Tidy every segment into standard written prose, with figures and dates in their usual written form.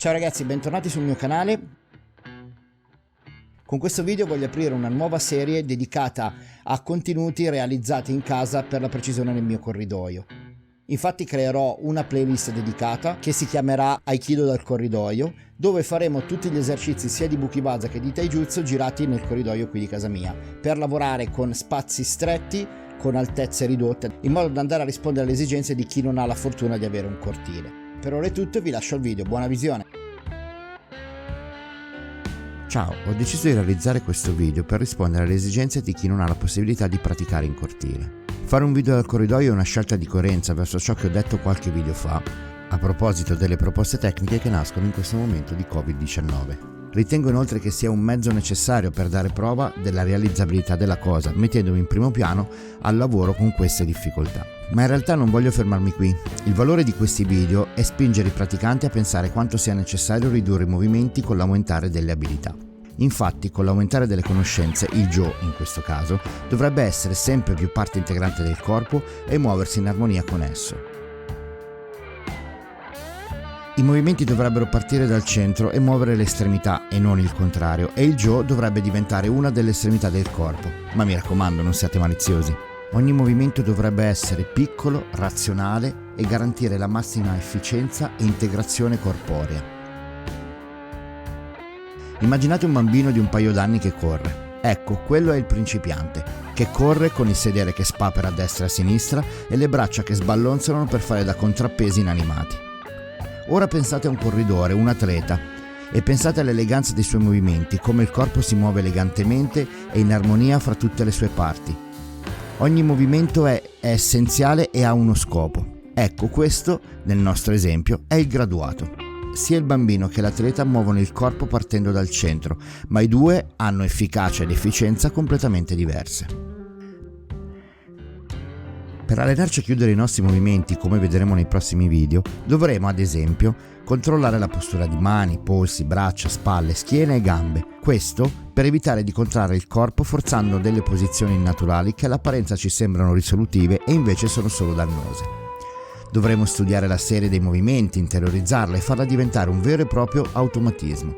Ciao ragazzi, bentornati sul mio canale. Con questo video voglio aprire una nuova serie dedicata a contenuti realizzati in casa per la precisione nel mio corridoio. Infatti creerò una playlist dedicata che si chiamerà Aikido dal corridoio, dove faremo tutti gli esercizi sia di Bukiwaza che di Taijutsu girati nel corridoio qui di casa mia, per lavorare con spazi stretti, con altezze ridotte, in modo da andare a rispondere alle esigenze di chi non ha la fortuna di avere un cortile. Per ora è tutto, vi lascio il video, buona visione! Ciao, ho deciso di realizzare questo video per rispondere alle esigenze di chi non ha la possibilità di praticare in cortile. Fare un video dal corridoio è una scelta di coerenza verso ciò che ho detto qualche video fa, a proposito delle proposte tecniche che nascono in questo momento di Covid-19. Ritengo inoltre che sia un mezzo necessario per dare prova della realizzabilità della cosa, mettendomi in primo piano al lavoro con queste difficoltà. Ma in realtà non voglio fermarmi qui. Il valore di questi video è spingere i praticanti a pensare quanto sia necessario ridurre i movimenti con l'aumentare delle abilità. Infatti, con l'aumentare delle conoscenze, il Jo, in questo caso, dovrebbe essere sempre più parte integrante del corpo e muoversi in armonia con esso. I movimenti dovrebbero partire dal centro e muovere le estremità e non il contrario, e il Jo dovrebbe diventare una delle estremità del corpo. Ma mi raccomando, non siate maliziosi. Ogni movimento dovrebbe essere piccolo, razionale e garantire la massima efficienza e integrazione corporea. Immaginate un bambino di un paio d'anni che corre. Ecco, quello è il principiante, che corre con il sedere che spapera a destra e a sinistra e le braccia che sballonzolano per fare da contrappesi inanimati. Ora pensate a un corridore, un atleta, e pensate all'eleganza dei suoi movimenti, come il corpo si muove elegantemente e in armonia fra tutte le sue parti. Ogni movimento è essenziale e ha uno scopo. Ecco, questo, nel nostro esempio, è il graduato. Sia il bambino che l'atleta muovono il corpo partendo dal centro, ma i due hanno efficacia ed efficienza completamente diverse. Per allenarci a chiudere i nostri movimenti, come vedremo nei prossimi video, dovremo ad esempio controllare la postura di mani, polsi, braccia, spalle, schiena e gambe. Questo per evitare di contrarre il corpo forzando delle posizioni innaturali che all'apparenza ci sembrano risolutive e invece sono solo dannose. Dovremo studiare la serie dei movimenti, interiorizzarla e farla diventare un vero e proprio automatismo.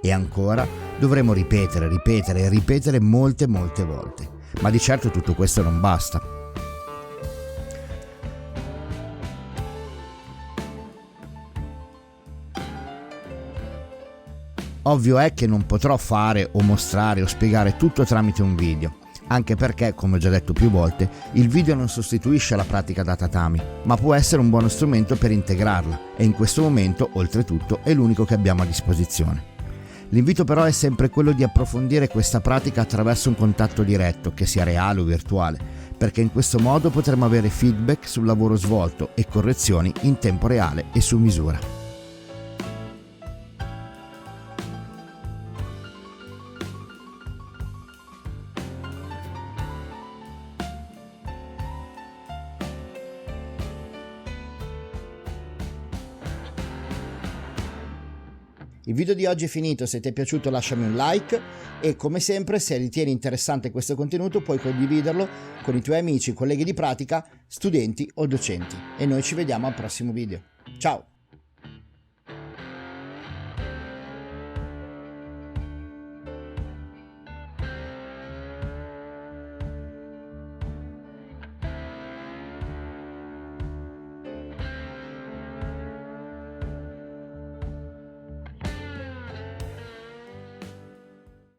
E ancora dovremo ripetere e ripetere molte volte. Ma di certo tutto questo non basta. Ovvio è che non potrò fare o mostrare o spiegare tutto tramite un video, anche perché, come ho già detto più volte, il video non sostituisce la pratica da tatami, ma può essere un buono strumento per integrarla, e in questo momento, oltretutto, è l'unico che abbiamo a disposizione. L'invito però è sempre quello di approfondire questa pratica attraverso un contatto diretto, che sia reale o virtuale, perché in questo modo potremo avere feedback sul lavoro svolto e correzioni in tempo reale e su misura. Il video di oggi è finito, se ti è piaciuto lasciami un like e come sempre se ritieni interessante questo contenuto puoi condividerlo con i tuoi amici, colleghi di pratica, studenti o docenti. E noi ci vediamo al prossimo video. Ciao!